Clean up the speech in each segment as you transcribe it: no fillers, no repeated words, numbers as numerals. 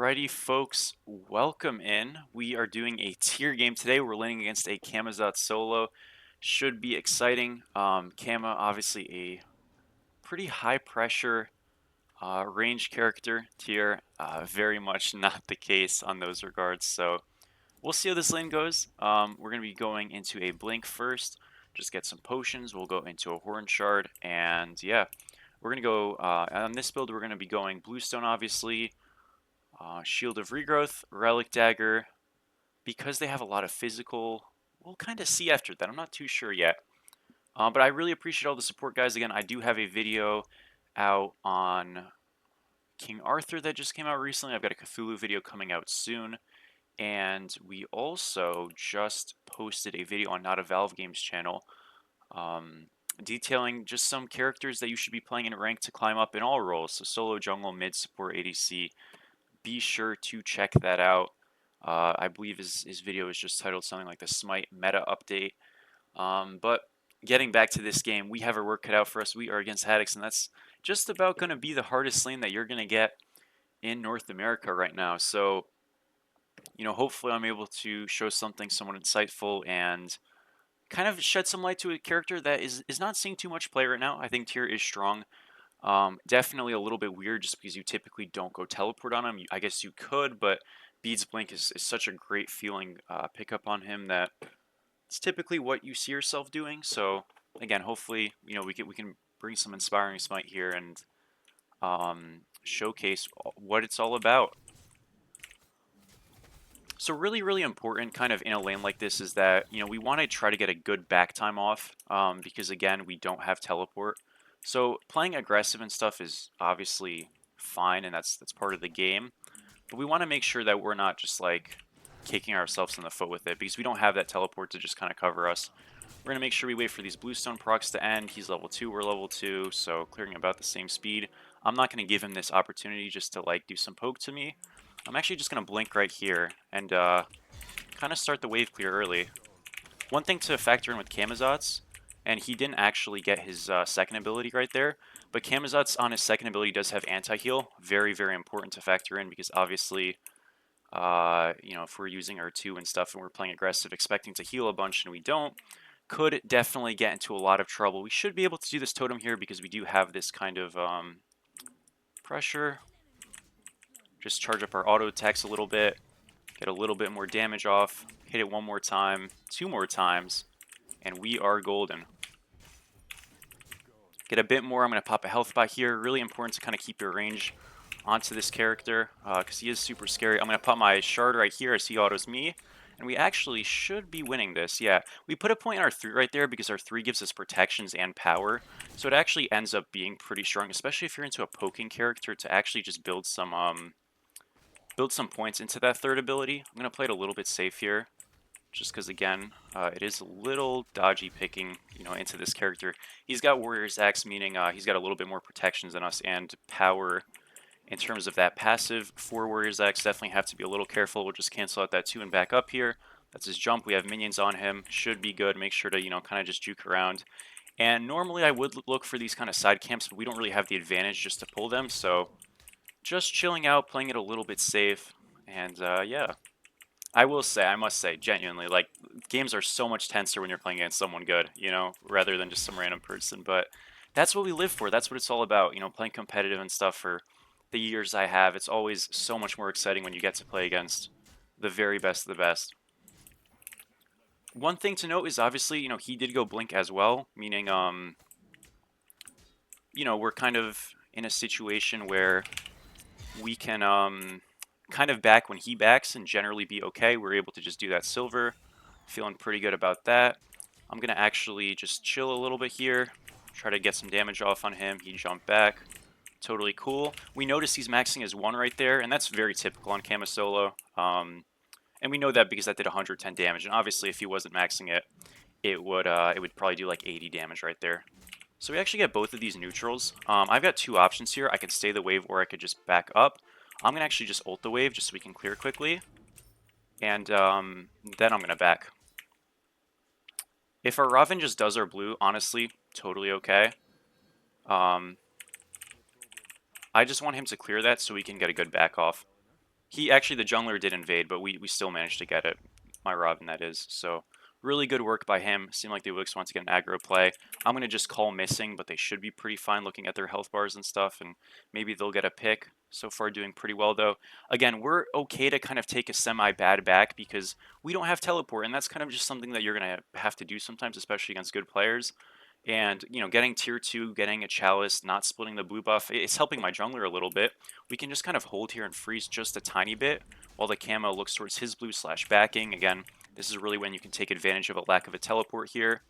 Alrighty, folks, welcome in. We are doing a tier game today. We're landing against a Kamazot Solo. Should be exciting. Kama, obviously a pretty high pressure range character tier. Very much not the case on those regards. So we'll see how this lane goes. We're going to be going into a blink first. Just get some potions. We'll go into a horn shard. And yeah, we're going to go on this build. We're going to be going bluestone, obviously. Shield of Regrowth, Relic Dagger, because they have a lot of physical, we'll kind of see after that. I'm not too sure yet. But I really appreciate all the support, guys. Again, I do have a video out on King Arthur that just came out recently. I've got a Cthulhu video coming out soon. And we also just posted a video on Not a Valve Games channel detailing just some characters that you should be playing in rank to climb up in all roles. So solo, jungle, mid, support, ADC. Be sure to check that out. I believe his video is just titled something like the Smite meta update. But getting back to this game, we have our work cut out for us. We are against Haddix, and that's just about going to be the hardest lane that you're going to get in North America right now. So, hopefully I'm able to show something somewhat insightful and kind of shed some light to a character that is not seeing too much play right now. I think tier is strong. Definitely a little bit weird just because you typically don't go teleport on him. I guess you could, but Beads Blink is such a great feeling pickup on him that it's typically what you see yourself doing. So again, hopefully, we can bring some inspiring Smite here and showcase what it's all about. So really, really important kind of in a lane like this is that, we want to try to get a good back time off because again, we don't have teleport. So playing aggressive and stuff is obviously fine, and that's part of the game. But we want to make sure that we're not just like kicking ourselves in the foot with it because we don't have that teleport to just kind of cover us. We're going to make sure we wait for these bluestone procs to end. He's level 2, we're level 2, so clearing about the same speed. I'm not going to give him this opportunity just to like do some poke to me. I'm actually just going to blink right here and kind of start the wave clear early. One thing to factor in with Kamazots, and he didn't actually get his second ability right there, but Kamazots on his second ability does have anti-heal. Very, very important to factor in because obviously, if we're using our 2 and stuff and we're playing aggressive expecting to heal a bunch and we don't, could definitely get into a lot of trouble. We should be able to do this totem here because we do have this kind of pressure. Just charge up our auto attacks a little bit, get a little bit more damage off, hit it one more time, 2 more times, and we are golden. Get a bit more. I'm going to pop a health bar here. Really important to kind of keep your range onto this character because he is super scary. I'm going to pop my shard right here as he autos me. And we actually should be winning this. Yeah, we put a point on our 3 right there because our 3 gives us protections and power. So it actually ends up being pretty strong, especially if you're into a poking character to actually just build some points into that third ability. I'm going to play it a little bit safe here. Just because, again, it is a little dodgy picking, into this character. He's got Warrior's Axe, meaning he's got a little bit more protections than us, and power in terms of that passive for Warrior's Axe. Definitely have to be a little careful. We'll just cancel out that 2 and back up here. That's his jump. We have minions on him. Should be good. Make sure to, kind of just juke around. And normally I would look for these kind of side camps, but we don't really have the advantage just to pull them. So just chilling out, playing it a little bit safe, and yeah. I must say, genuinely, like, games are so much tenser when you're playing against someone good, rather than just some random person. But that's what we live for. That's what it's all about, playing competitive and stuff for the years I have. It's always so much more exciting when you get to play against the very best of the best. One thing to note is obviously, he did go blink as well, meaning, we're kind of in a situation where we can, kind of back when he backs and generally be okay. We're able to just do that silver. Feeling pretty good about that. I'm going to actually just chill a little bit here. Try to get some damage off on him. He jumped back. Totally cool. We notice he's maxing his 1 right there, and that's very typical on Kama Solo. And we know that because that did 110 damage. And obviously, if he wasn't maxing it, it would probably do like 80 damage right there. So we actually get both of these neutrals. I've got 2 options here. I could stay the wave or I could just back up. I'm going to actually just ult the wave just so we can clear quickly. And then I'm going to back. If our Raven just does our blue, honestly, totally okay. I just want him to clear that so we can get a good back off. He actually, the jungler did invade, but we still managed to get it. My Robin, that is. So really good work by him. Seemed like the Wix wants to get an aggro play. I'm going to just call missing, but they should be pretty fine looking at their health bars and stuff, and maybe they'll get a pick. So far doing pretty well, though. Again, we're okay to kind of take a semi-bad back because we don't have teleport, and that's kind of just something that you're going to have to do sometimes, especially against good players. And, you know, getting tier 2, getting a chalice, not splitting the blue buff, it's helping my jungler a little bit. We can just kind of hold here and freeze just a tiny bit while the camo looks towards his blue / backing. Again, this is really when you can take advantage of a lack of a teleport here.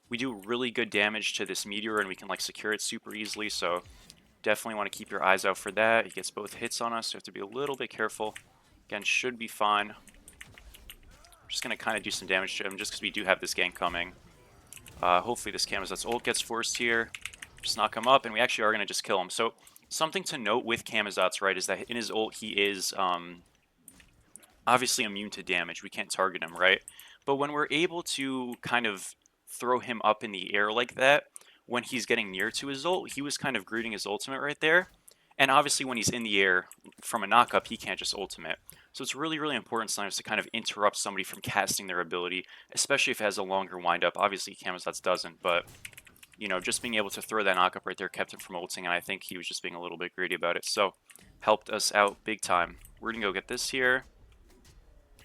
We do really good damage to this meteor and we can like secure it super easily, so definitely want to keep your eyes out for that. He gets both hits on us, so you have to be a little bit careful. Again, should be fine. I'm just going to kind of do some damage to him just because we do have this gank coming. Hopefully this Camazot's ult gets forced here. Just knock him up, and we actually are going to just kill him. So something to note with Camazot's, right, is that in his ult he is obviously immune to damage. We can't target him, right? But when we're able to kind of throw him up in the air like that, when he's getting near to his ult, he was kind of greeting his ultimate right there. And obviously when he's in the air from a knockup, he can't just ultimate. So it's really, really important sometimes to kind of interrupt somebody from casting their ability, especially if it has a longer windup. Obviously Camazot's doesn't, but you know, just being able to throw that knockup right there kept him from ulting, and I think he was just being a little bit greedy about it. So helped us out big time. We're gonna go get this here.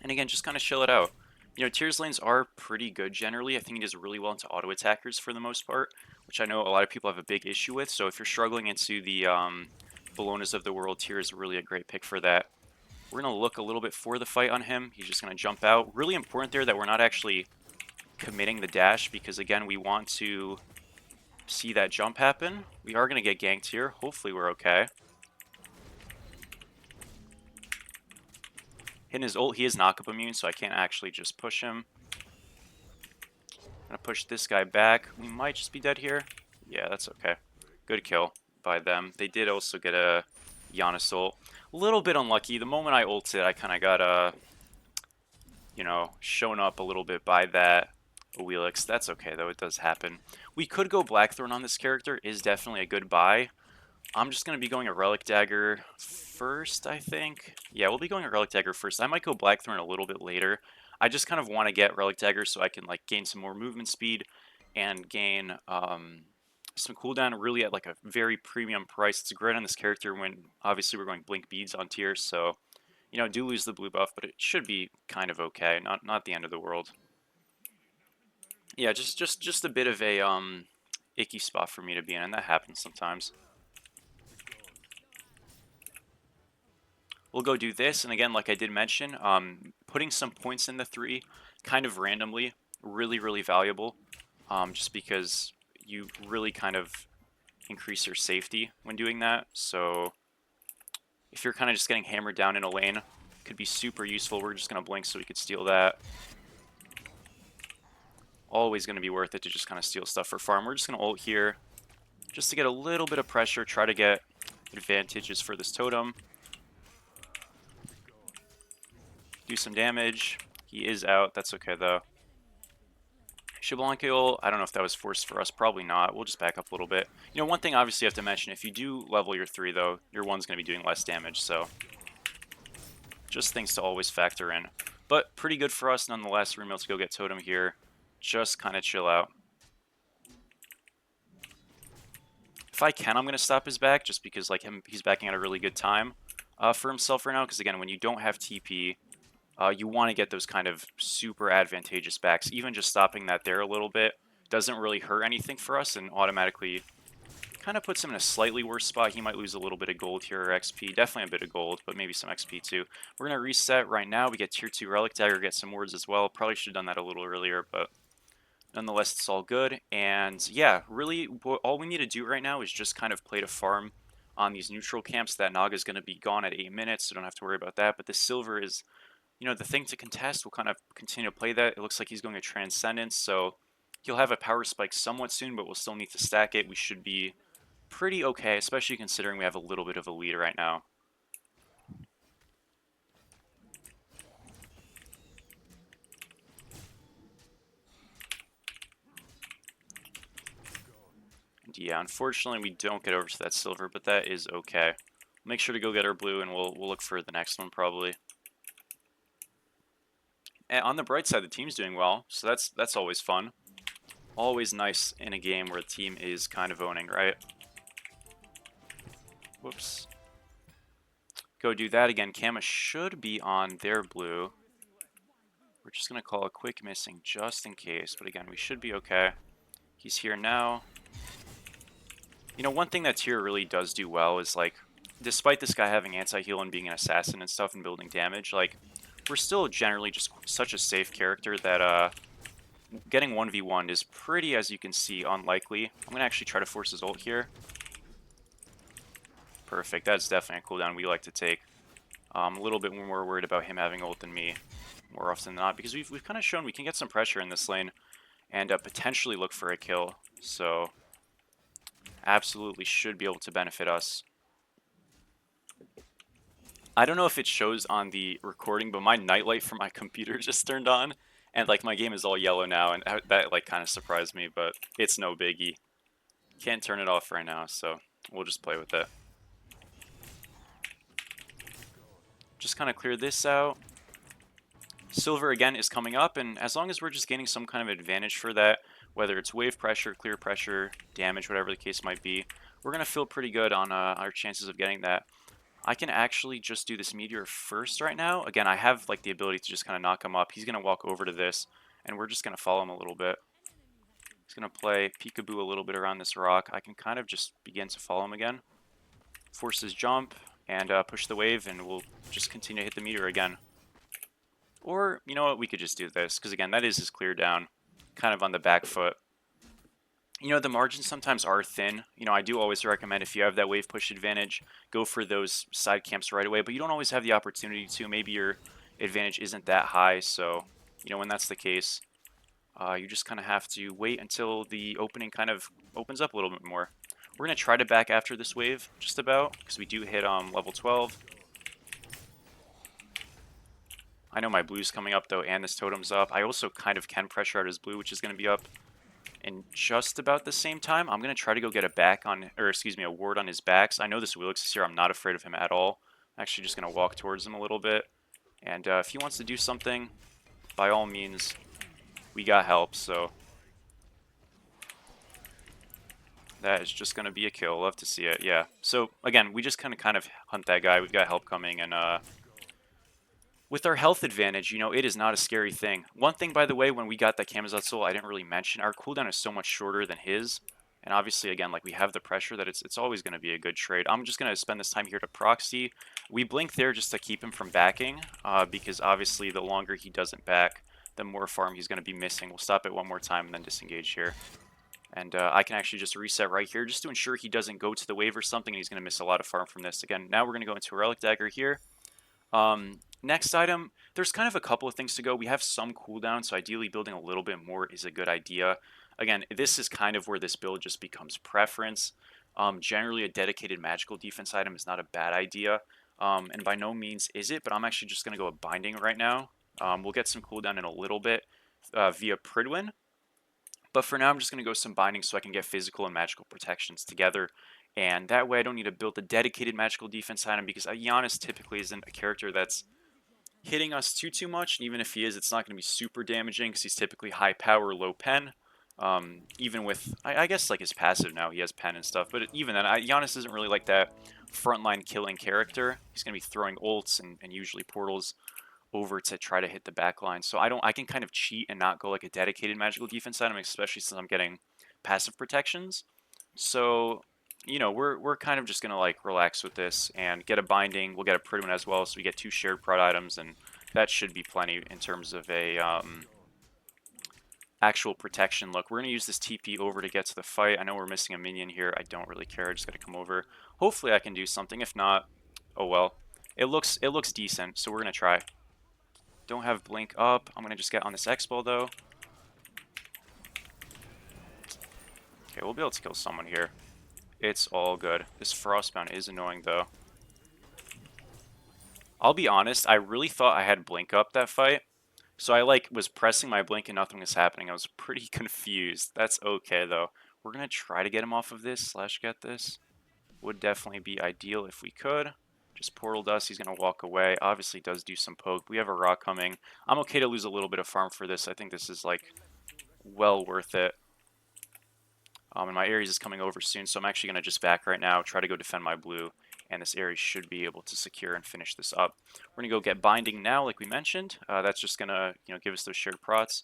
And again, just kind of chill it out. You know, Tears lanes are pretty good generally. I think he does really well into auto attackers for the most part, which I know a lot of people have a big issue with. So if you're struggling into the Bolognas of the world, Tier is really a great pick for that. We're going to look a little bit for the fight on him. He's just going to jump out. Really important there that we're not actually committing the dash because, again, we want to see that jump happen. We are going to get ganked here. Hopefully we're okay. Hitting his ult, he is knockup immune, so I can't actually just push him. Gonna push this guy back. We might just be dead here. Yeah, that's okay. Good kill by them. They did also get a Giannis ult. A little bit unlucky. The moment I ulted, I kind of got, you know, shown up a little bit by that Wheelix. That's okay, though. It does happen. We could go Blackthorn on this character. Is definitely a good buy. I'm just going to be going a Relic Dagger first, I think. Yeah, we'll be going a Relic Dagger first. I might go Blackthorn a little bit later. I just kind of want to get Relic Dagger so I can like gain some more movement speed and gain some cooldown really at like a very premium price. It's great on this character when obviously we're going Blink Beads on tier, so you know, do lose the blue buff, but it should be kind of okay. Not the end of the world. Yeah, just a bit of a icky spot for me to be in, and that happens sometimes. We'll go do this, and again, like I did mention, putting some points in the 3 kind of randomly, really, really valuable, just because you really kind of increase your safety when doing that. So if you're kind of just getting hammered down in a lane, it could be super useful. We're just going to blink so we could steal that. Always going to be worth it to just kind of steal stuff for farm. We're just going to ult here just to get a little bit of pressure, try to get advantages for this totem. Do some damage. He is out. That's okay, though. Xbalanque, I don't know if that was forced for us. Probably not. We'll just back up a little bit. You know, one thing obviously you have to mention, if you do level your 3, though, your 1's going to be doing less damage, so just things to always factor in. But pretty good for us, nonetheless. We're able to go get totem here. Just kind of chill out. If I can, I'm going to stop his back, just because like he's backing at a really good time for himself right now, because again, when you don't have TP, you want to get those kind of super advantageous backs. Even just stopping that there a little bit doesn't really hurt anything for us and automatically kind of puts him in a slightly worse spot. He might lose a little bit of gold here or XP. Definitely a bit of gold, but maybe some XP too. We're going to reset right now. We get tier 2 Relic Dagger, get some wards as well. Probably should have done that a little earlier, but nonetheless, it's all good. And yeah, really all we need to do right now is just kind of play to farm on these neutral camps. That Naga is going to be gone at 8 minutes, so don't have to worry about that. But the silver is, you know, the thing to contest. We'll kind of continue to play that. It looks like he's going to Transcendence, so he'll have a power spike somewhat soon, but we'll still need to stack it. We should be pretty okay, especially considering we have a little bit of a lead right now. And yeah, unfortunately we don't get over to that silver, but that is okay. I'm make sure to go get our blue, and we'll look for the next one probably. And on the bright side, the team's doing well, so that's always fun. Always nice in a game where the team is kind of owning, right? Whoops. Go do that again. Kama should be on their blue. We're just going to call a quick missing just in case, but again, we should be okay. He's here now. You know, one thing that tier really does do well is, like, despite this guy having anti-heal and being an assassin and stuff and building damage, like, we're still generally just such a safe character that, getting 1v1 is pretty, as you can see, unlikely. I'm going to actually try to force his ult here. Perfect. That's definitely a cooldown we like to take. I'm a little bit more worried about him having ult than me, more often than not, because we've kind of shown we can get some pressure in this lane and potentially look for a kill. So, absolutely should be able to benefit us. I don't know if it shows on the recording, but my nightlight for my computer just turned on, and like my game is all yellow now, and that like kind of surprised me, but it's no biggie. Can't turn it off right now, so we'll just play with it. Just kind of clear this out. Silver again is coming up, and as long as we're just gaining some kind of advantage for that, whether it's wave pressure, clear pressure, damage, whatever the case might be, we're going to feel pretty good on our chances of getting that. I can actually just do this meteor first right now. Again, I have like the ability to just kind of knock him up. He's going to walk over to this, and we're just going to follow him a little bit. He's going to play peekaboo a little bit around this rock. I can kind of just begin to follow him again. Force his jump, and push the wave, and we'll just continue to hit the meteor again. Or, you know what, we could just do this, because again, that is his clear down, kind of on the back foot. You know, the margins sometimes are thin. You know, I do always recommend if you have that wave push advantage, go for those side camps right away, but you don't always have the opportunity to. Maybe your advantage isn't that high, so, you know, when that's the case, you just kind of have to wait until the opening kind of opens up a little bit more. We're going to try to back after this wave, just about, because we do hit level 12. I know my blue's coming up, though, and this totem's up. I also kind of can pressure out his blue, which is going to be up in just about the same time. I'm going to try to go get a back on, or excuse me, a ward on his backs. I know this Wheelix is here. I'm not afraid of him at all. I'm actually just going to walk towards him a little bit. And if he wants to do something, by all means, we got help, so that is just going to be a kill. Love to see it, yeah. So, again, we just kind of hunt that guy. We've got help coming, and with our health advantage, you know, it is not a scary thing. One thing, by the way, when we got that Camazotz Soul, I didn't really mention, our cooldown is so much shorter than his. And obviously, again, like we have the pressure that it's always going to be a good trade. I'm just going to spend this time here to proxy. We blink there just to keep him from backing, because obviously the longer he doesn't back, the more farm he's going to be missing. We'll stop it one more time and then disengage here. And I can actually just reset right here just to ensure he doesn't go to the wave or something, and he's going to miss a lot of farm from this. Again, now we're going to go into a Relic Dagger here. Next item, there's kind of a couple of things to go. We have some cooldown, so ideally building a little bit more is a good idea. Again, this is kind of where this build just becomes preference. Generally, a dedicated magical defense item is not a bad idea, and by no means is it, but I'm actually just going to go a Binding right now. We'll get some cooldown in a little bit via Pridwin, but for now I'm just going to go some Binding so I can get physical and magical protections together. And that way I don't need to build a dedicated magical defense item, because Giannis typically isn't a character that's hitting us too much, and even if he is, it's not going to be super damaging because he's typically high power, low pen. Even with, I guess, like his passive now, he has pen and stuff, but even then, Giannis isn't really like that frontline killing character. He's going to be throwing ults and usually portals over to try to hit the back line. So I can kind of cheat and not go like a dedicated magical defense item, especially since I'm getting passive protections. So, you know, we're kind of just going to like relax with this and get a Binding. We'll get a Pridwin as well, so we get 2 shared prod items, and that should be plenty in terms of a actual protection. Look, we're going to use this TP over to get to the fight. I know we're missing a minion here. I don't really care. I just got to come over. Hopefully I can do something. If not, oh well. It looks decent, so we're going to try. Don't have Blink up. I'm going to just get on this X-Ball, though. Okay, we'll be able to kill someone here. It's all good. This Frostbound is annoying, though. I'll be honest, I really thought I had Blink up that fight. So I, like, was pressing my Blink and nothing was happening. I was pretty confused. That's okay, though. We're going to try to get him off of this, / get this. would definitely be ideal if we could. Just portal dust, he's going to walk away. Obviously does do some poke. We have a rock coming. I'm okay to lose a little bit of farm for this. I think this is like well worth it. And my Ares is coming over soon, so I'm actually going to just back right now, try to go defend my blue, and this Ares should be able to secure and finish this up. We're going to go get binding now, like we mentioned. That's just going to give us those shared prots.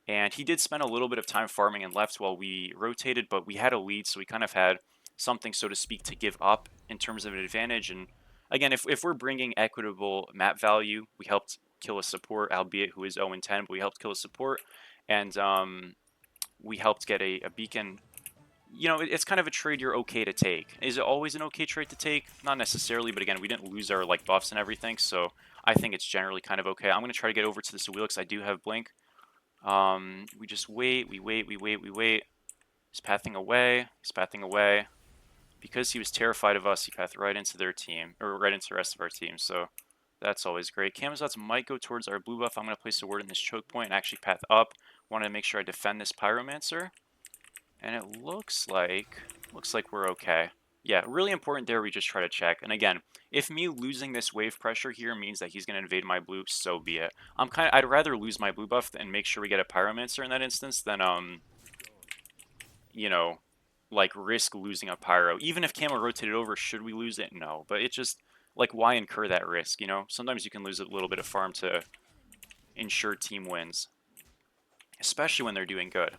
And he did spend a little bit of time farming and left while we rotated, but we had a lead, so we kind of had something, so to speak, to give up in terms of an advantage. And again, if we're bringing equitable map value, we helped kill a support, albeit who is 0-10, but we helped kill a support, and we helped get a beacon. It's kind of a trade you're okay to take. Is it always an okay trade to take? Not necessarily, but again, we didn't lose our buffs and everything, so I think it's generally kind of okay. I'm going to try to get over to this Awilix. I do have Blink. We just wait, we wait. He's pathing away. Because he was terrified of us, he pathed right into their team, or right into the rest of our team, so that's always great. Camazotz might go towards our blue buff. I'm going to place a ward in this choke point and actually path up. Want to make sure I defend this Pyromancer. And it looks like we're okay. Yeah, really important there, we just try to check. And again, if me losing this wave pressure here means that he's going to invade my blue, so be it. I'd rather lose my blue buff and make sure we get a Pyromancer in that instance than, risk losing a Pyro. Even if Camo rotated over, should we lose it? No. But it's just, why incur that risk, Sometimes you can lose a little bit of farm to ensure team wins. Especially when they're doing good.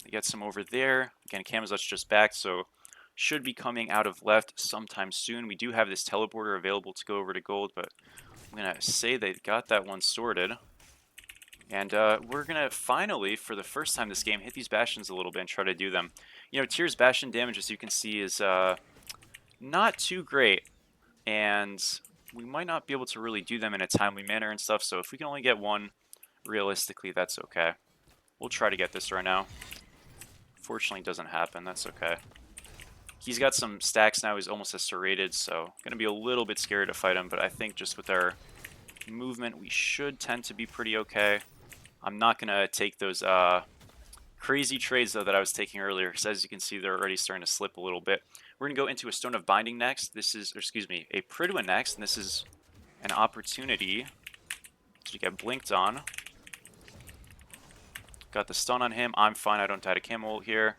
They get some over there. Again, Camazot's just back, so should be coming out of left sometime soon. We do have this teleporter available to go over to gold, but I'm going to say they got that one sorted. And we're going to finally, for the first time this game, hit these Bastions a little bit and try to do them. Tyr's Bastion damage, as you can see, is not too great. And we might not be able to really do them in a timely manner and stuff, so if we can only get one, realistically, that's okay. We'll try to get this right now. Fortunately, doesn't happen. That's okay. He's got some stacks now. He's almost as serrated, so going to be a little bit scary to fight him, but I think just with our movement, we should tend to be pretty okay. I'm not going to take those crazy trades, though, that I was taking earlier, because as you can see, they're already starting to slip a little bit. We're going to go into a Stone of Binding next. This is, or excuse me, a Pridwin next, and this is an opportunity to get blinked on. Got the stun on him. I'm fine. I don't die to Camel ult here.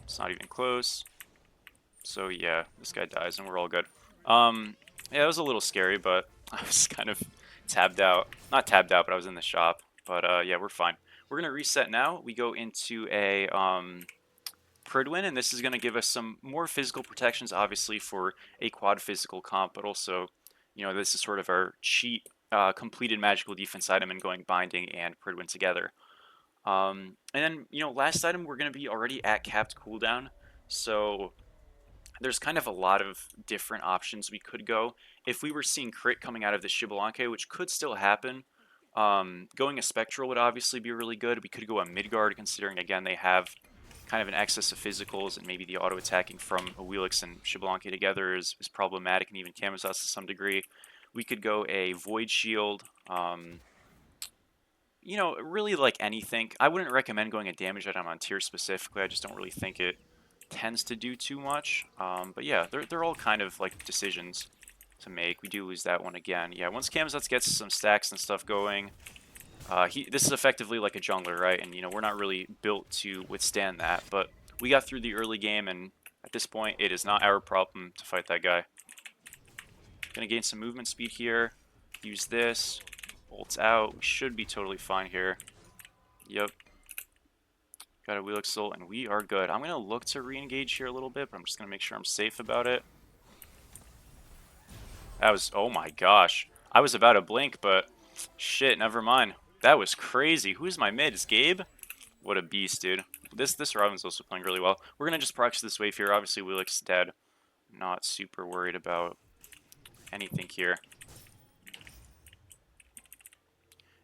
It's not even close. So yeah, this guy dies and we're all good. Yeah, it was a little scary, but I was kind of tabbed out. Not tabbed out, but I was in the shop. But yeah, we're fine. We're going to reset now. We go into a Pridwin, and this is going to give us some more physical protections, obviously, for a quad physical comp, but also, this is sort of our cheat completed magical defense item and going binding and Pridwin together. And then, last item, we're going to be already at capped cooldown, so there's kind of a lot of different options we could go. If we were seeing crit coming out of the Xbalanque, which could still happen, going a Spectral would obviously be really good. We could go a Midgard, considering, again, they have kind of an excess of physicals, and maybe the auto-attacking from Awilix and Xbalanque together is problematic, and even Camazotz to some degree. We could go a Void Shield, really like anything. I wouldn't recommend going a damage item on tier specifically. I just don't really think it tends to do too much. But yeah, they're all kind of like decisions to make. We do lose that one again. Yeah, once Camazotz gets some stacks and stuff going, this is effectively like a jungler, right? And we're not really built to withstand that. But we got through the early game, and at this point, it is not our problem to fight that guy. Gonna gain some movement speed here. Use this. Ult's out. We should be totally fine here. Yep. Got a Wheelix ult, and we are good. I'm gonna look to re-engage here a little bit, but I'm just gonna make sure I'm safe about it. That was, oh my gosh. I was about to blink, but shit, never mind. That was crazy. Who's my mid? Is Gabe? What a beast, dude. This Robin's also playing really well. We're gonna just proxy this wave here. Obviously, Wheelix dead. Not super worried about anything here.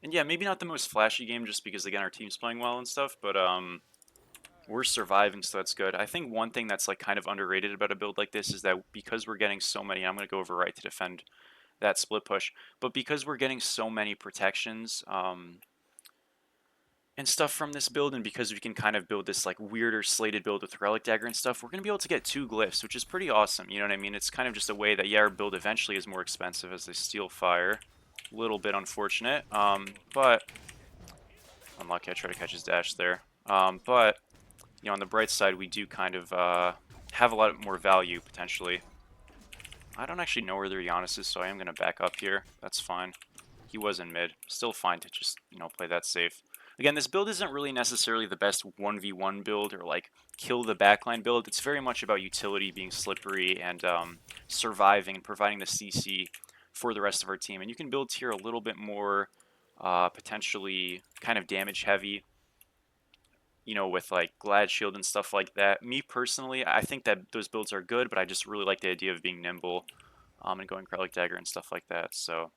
And yeah, maybe not the most flashy game just because, again, our team's playing well and stuff, but we're surviving, so that's good. I think one thing that's kind of underrated about a build like this is that because we're getting so many, I'm going to go over right to defend that split push, but because we're getting so many protections, and and stuff from this build, and because we can kind of build this like weirder slated build with Relic Dagger and stuff, we're going to be able to get 2 glyphs, which is pretty awesome, you know what I mean? It's kind of just a way that, yeah, our build eventually is more expensive as they steal fire. A little bit unfortunate, but unlucky. I try to catch his dash there. But, you know, on the bright side, we do kind of have a lot more value, potentially. I don't actually know where their Giannis is, so I am going to back up here. That's fine. He was in mid. Still fine to just, you know, play that safe. Again, this build isn't really necessarily the best 1v1 build or, like, kill the backline build. It's very much about utility, being slippery, and surviving and providing the CC for the rest of our team. And you can build here a little bit more potentially kind of damage heavy, you know, with like Glad Shield and stuff like that. Me personally, I think that those builds are good, but I just really like the idea of being nimble and going Relic Dagger and stuff like that. So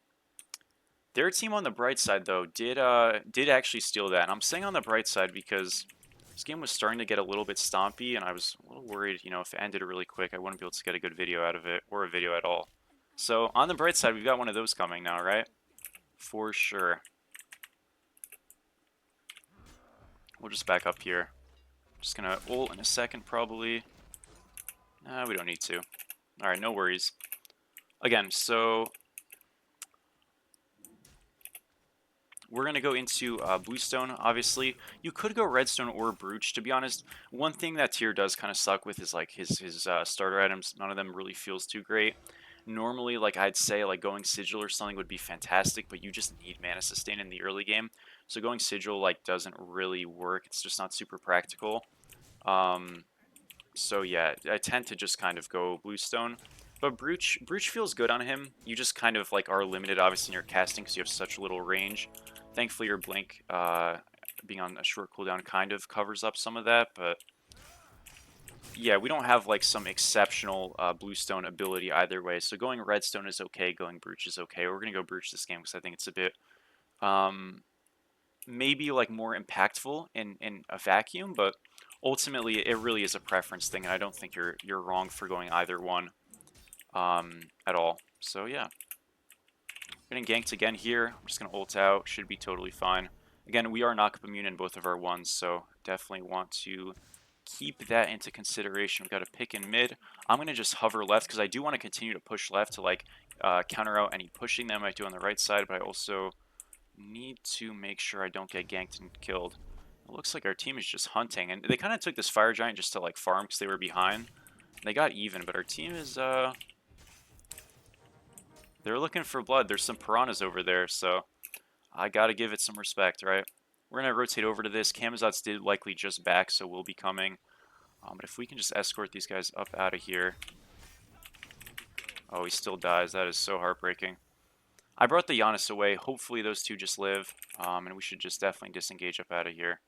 their team on the bright side, though, did actually steal that. And I'm saying on the bright side because this game was starting to get a little bit stompy, and I was a little worried, you know, if it ended really quick, I wouldn't be able to get a good video out of it, or a video at all. So on the bright side, we've got one of those coming now, right? For sure. We'll just back up here. Just gonna ult in a second, probably. Nah, we don't need to. Alright, no worries. Again, so we're going to go into Bluestone, obviously. You could go Redstone or Brooch, to be honest. One thing that tier does kind of suck with is like his starter items. None of them really feels too great. Normally, like I'd say, like going Sigil or something would be fantastic, but you just need mana sustain in the early game. So going Sigil like doesn't really work. It's just not super practical. So yeah, I tend to just kind of go Bluestone. But Brooch feels good on him. You just kind of like are limited, obviously, in your casting because you have such little range. Thankfully, your Blink being on a short cooldown kind of covers up some of that, but yeah, we don't have like some exceptional Bluestone ability either way. So going Redstone is okay, going Brooch is okay. We're gonna go Brooch this game because I think it's a bit maybe like more impactful in a vacuum, but ultimately it really is a preference thing, and I don't think you're wrong for going either one at all. So yeah. Getting ganked again here. I'm just going to ult out. Should be totally fine. Again, we are knockup immune in both of our ones, so definitely want to keep that into consideration. We've got a pick in mid. I'm going to just hover left because I do want to continue to push left to like counter out any pushing that I might do on the right side, but I also need to make sure I don't get ganked and killed. It looks like our team is just hunting, and they kind of took this fire giant just to like farm because they were behind. They got even, but our team is they're looking for blood. There's some piranhas over there, so I gotta give it some respect, right? We're gonna rotate over to this. Camazotz did likely just back, so we'll be coming. But if we can just escort these guys up out of here. Oh, he still dies. That is so heartbreaking. I brought the Giannis away. Hopefully those two just live. And we should just definitely disengage up out of here.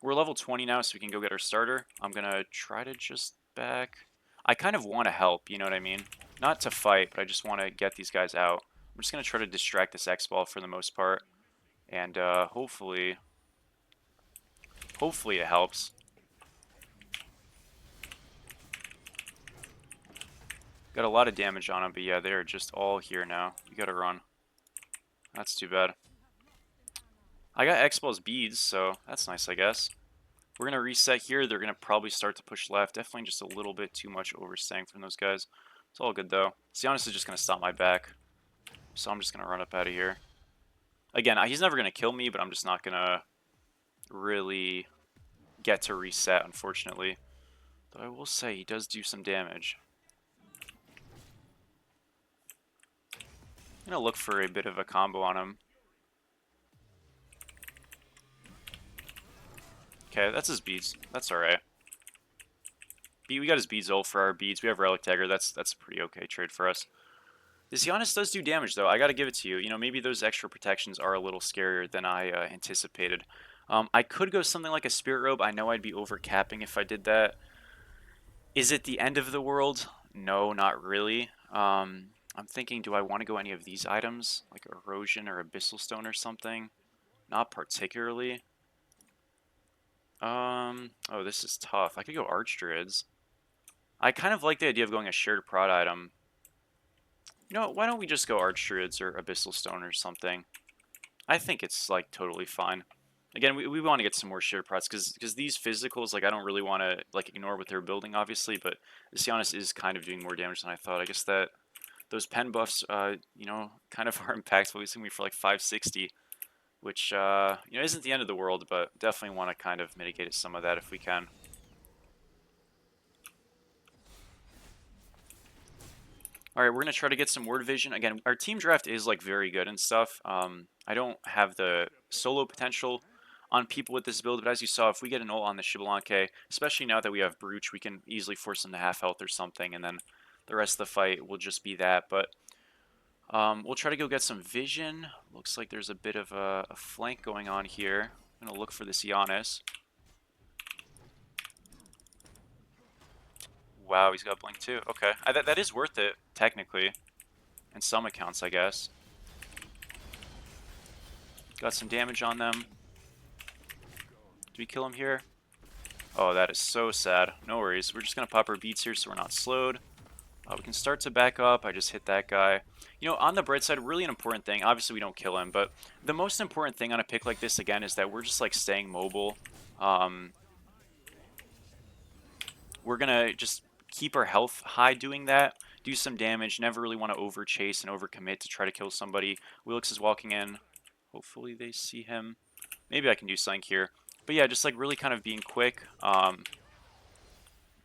We're level 20 now, so we can go get our starter. I'm gonna try to just back. I kind of want to help, you know what I mean? Not to fight, but I just want to get these guys out. I'm just going to try to distract this X-Ball for the most part. And hopefully it helps. Got a lot of damage on them, but yeah, they're just all here now. We got to run. That's too bad. I got X-Ball's beads, so that's nice, I guess. We're going to reset here. They're going to probably start to push left. Definitely just a little bit too much overstaying from those guys. It's all good, though. Giannis is just going to stop my back. So I'm just going to run up out of here. Again, he's never going to kill me, but I'm just not going to really get to reset, unfortunately. Though I will say he does do some damage. I'm going to look for a bit of a combo on him. Okay, that's his beads. That's alright. We got his beads ult for our beads. We have Relic Dagger. That's a pretty okay trade for us. This Giannis does do damage, though. I gotta give it to you. You know, maybe those extra protections are a little scarier than I anticipated. I could go something like a Spirit Robe. I know I'd be overcapping if I did that. Is it the end of the world? No, not really. I'm thinking, do I want to go any of these items? Like Erosion or Abyssal Stone or something? Not particularly. Oh, this is tough. I could go Archdruids. I kind of like the idea of going a shared prod item. You know what, why don't we just go Archdruids or Abyssal Stone or something? I think it's, like, totally fine. Again, we want to get some more shared prots because these physicals, like, I don't really want to like ignore what they're building, obviously, but this Giannis is kind of doing more damage than I thought. I guess that those pen buffs, you know, kind of are impactful. He's going to be for like 560, which, you know, isn't the end of the world, but definitely want to kind of mitigate some of that if we can. All right, we're going to try to get some word vision. Again, our team draft is like very good and stuff. I don't have the solo potential on people with this build, but as you saw, if we get an ult on the Xbalanque, especially now that we have Brooch, we can easily force him to half health or something, and then the rest of the fight will just be that. But we'll try to go get some vision. Looks like there's a bit of a flank going on here. I'm going to look for this Giannis. Wow, he's got blink too. Okay, that is worth it, technically. In some accounts, I guess. Got some damage on them. Did we kill him here? Oh, that is so sad. No worries. We're just going to pop our beats here so we're not slowed. We can start to back up. I just hit that guy. You know, on the bright side, really an important thing. Obviously, we don't kill him, but the most important thing on a pick like this, again, is that we're just, like, staying mobile. We're going to just keep our health high doing that. Do some damage. Never really want to over-chase and over-commit to try to kill somebody. Wheelix is walking in. Hopefully they see him. Maybe I can do something here. But yeah, just like really kind of being quick, kind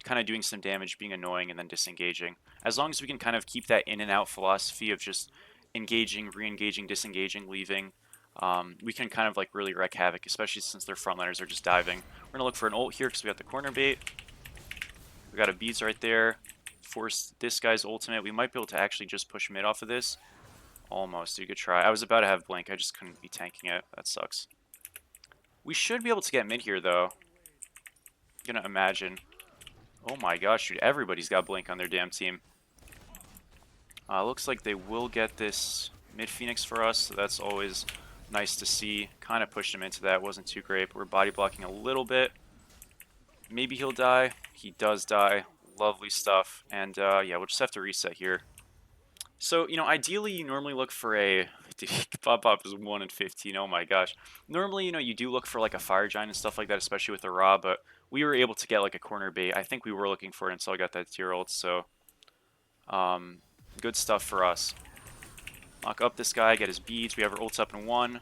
of doing some damage, being annoying, and then disengaging. As long as we can kind of keep that in and out philosophy of just engaging, re-engaging, disengaging, leaving, we can kind of like really wreak havoc, especially since their frontliners are just diving. We're going to look for an ult here because we got the corner bait. We got a beads right there. Force this guy's ultimate. We might be able to actually just push mid off of this. Almost. You could try. I was about to have blink. I just couldn't be tanking it. That sucks. We should be able to get mid here, though. I'm gonna imagine. Oh my gosh, dude. Everybody's got blink on their damn team. Looks like they will get this mid Phoenix for us, so that's always nice to see. Kind of pushed him into that. Wasn't too great, but we're body blocking a little bit. Maybe he'll die. He does die. Lovely stuff. And yeah, we'll just have to reset here. So, you know, ideally you normally look for a... Pop-Pop is 1 in 15, oh my gosh. Normally, you know, you do look for like a Fire Giant and stuff like that, especially with the Ra, but we were able to get like a corner bait. I think we were looking for it until I got that tier ult, so... good stuff for us. Lock up this guy, get his beads. We have our ults up in 1.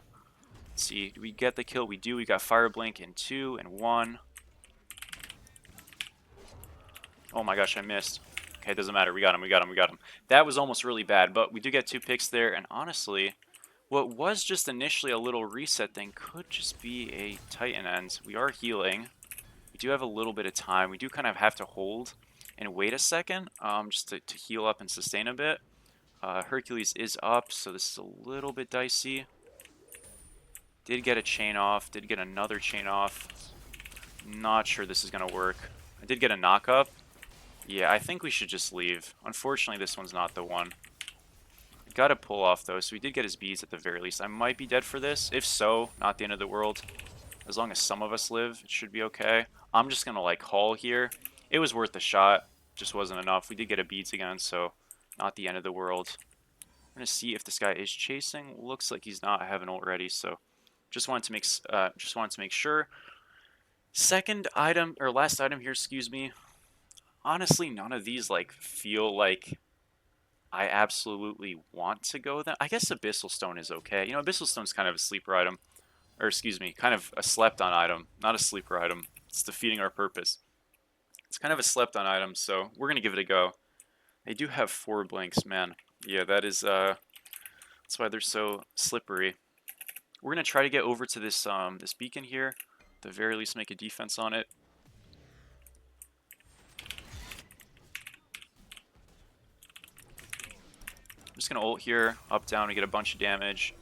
Let's see, do we get the kill? We do. We got Fire Blink in 2 and 1. Oh my gosh, I missed. Okay, doesn't matter. We got him, we got him, we got him. That was almost really bad, but we do get 2 picks there, and honestly, what was just initially a little reset thing could just be a Titan end. We are healing. We do have a little bit of time. We do kind of have to hold and wait a second just to heal up and sustain a bit. Hercules is up, so this is a little bit dicey. Did get a chain off. Did get another chain off. Not sure this is going to work. I did get a knock up. Yeah, I think we should just leave. Unfortunately, this one's not the one. Got to pull off, though, so we did get his beads at the very least. I might be dead for this. If so, not the end of the world. As long as some of us live, it should be okay. I'm just going to, like, haul here. It was worth the shot. Just wasn't enough. We did get a beads again, so not the end of the world. I'm going to see if this guy is chasing. Looks like he's not. I have an ult ready, so just wanted to make sure. Second item, or last item here, excuse me. Honestly, none of these, like, feel like I absolutely want to go there. I guess Abyssal Stone is okay. You know, Abyssal Stone's kind of a sleeper item. Or, excuse me, kind of a slept-on item. Not a sleeper item. It's defeating our purpose. It's kind of a slept-on item, so we're going to give it a go. They do have 4 blinks, man. Yeah, that is, that's why they're so slippery. We're going to try to get over to this, this beacon here. At the very least, make a defense on it. I'm just going to ult here, up, down, we get a bunch of damage.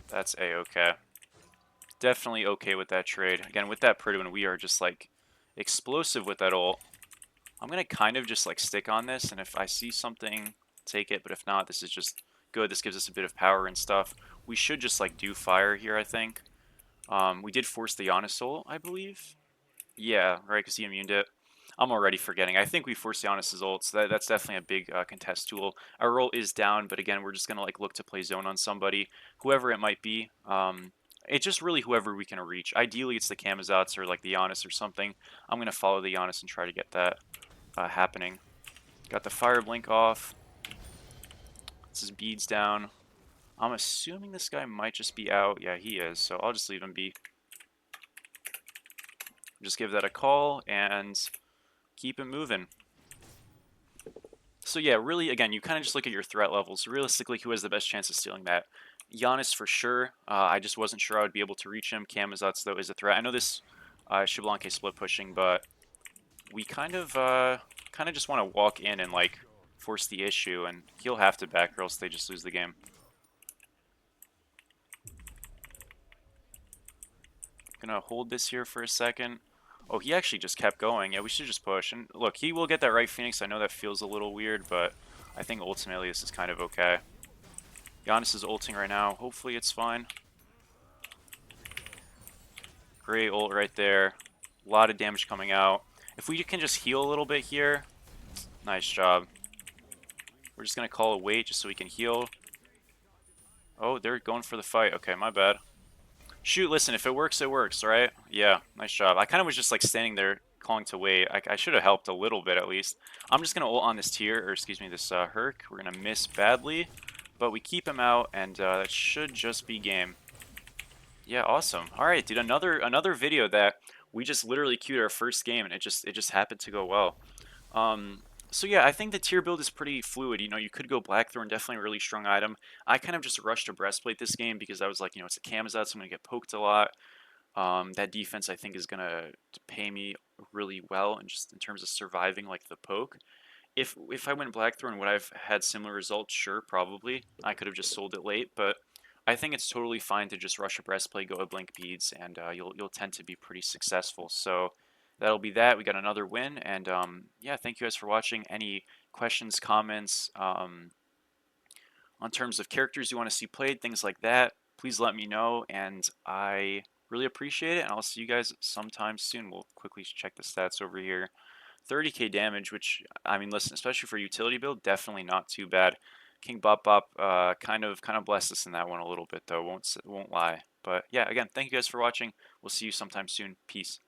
That's A-okay. Definitely okay with that trade. Again, with that Pridwin, we are just, like, explosive with that ult. I'm going to kind of just, like, stick on this, and if I see something, take it, but if not, this is just good. This gives us a bit of power and stuff. We should just, like, do fire here, I think. We did force the Giannis ult, I believe. Yeah, right, because he immuned it. I'm already forgetting. I think we forced Giannis's ult, so that's definitely a big contest tool. Our roll is down, but again, we're just gonna like look to play zone on somebody, whoever it might be. It's just really whoever we can reach. Ideally, it's the Camazotz or like the Giannis or something. I'm gonna follow the Giannis and try to get that happening. Got the fire blink off. This is beads down. I'm assuming this guy might just be out. Yeah, he is. So I'll just leave him be. Just give that a call and keep it moving. So yeah, really, again, you kind of just look at your threat levels. Realistically, who has the best chance of stealing that? Giannis for sure. I just wasn't sure I would be able to reach him. Camazotz, though, is a threat. I know this Xbalanque split pushing, but we kind of just want to walk in and like force the issue, and he'll have to back or else they just lose the game. Gonna hold this here for a second. Oh, he actually just kept going. Yeah, we should just push. And look, he will get that right Phoenix. I know that feels a little weird, but I think ultimately this is kind of okay. Giannis is ulting right now. Hopefully it's fine. Great ult right there. A lot of damage coming out. If we can just heal a little bit here, nice job. We're just going to call a wait just so we can heal. Oh, they're going for the fight. Okay, my bad. Shoot, listen, if it works, it works, right? Yeah, nice job. I kind of was just like standing there calling to wait. I should have helped a little bit at least. I'm just going to ult on this tier, or excuse me, this Herc. We're going to miss badly, but we keep him out, and that should just be game. Yeah, awesome. All right, dude, another video that we just literally queued our first game, and it just happened to go well. So yeah, I think the tier build is pretty fluid. You know, you could go Blackthorn, definitely a really strong item. I kind of just rushed a breastplate this game because I was like, you know, it's a Camazotz, so I'm gonna get poked a lot. That defense I think is gonna pay me really well, and just in terms of surviving like the poke. If I went Blackthorn, would I have had similar results? Sure, probably. I could have just sold it late, but I think it's totally fine to just rush a breastplate, go a blink beads, and you'll tend to be pretty successful. So that'll be that. We got another win, and yeah, thank you guys for watching. Any questions, comments on terms of characters you want to see played, things like that, please let me know, and I really appreciate it. And I'll see you guys sometime soon. We'll quickly check the stats over here. 30k damage, which, I mean, listen, especially for utility build, definitely not too bad. King Bop Bop kind of blessed us in that one a little bit, though, won't lie. But yeah, again, thank you guys for watching. We'll see you sometime soon. Peace.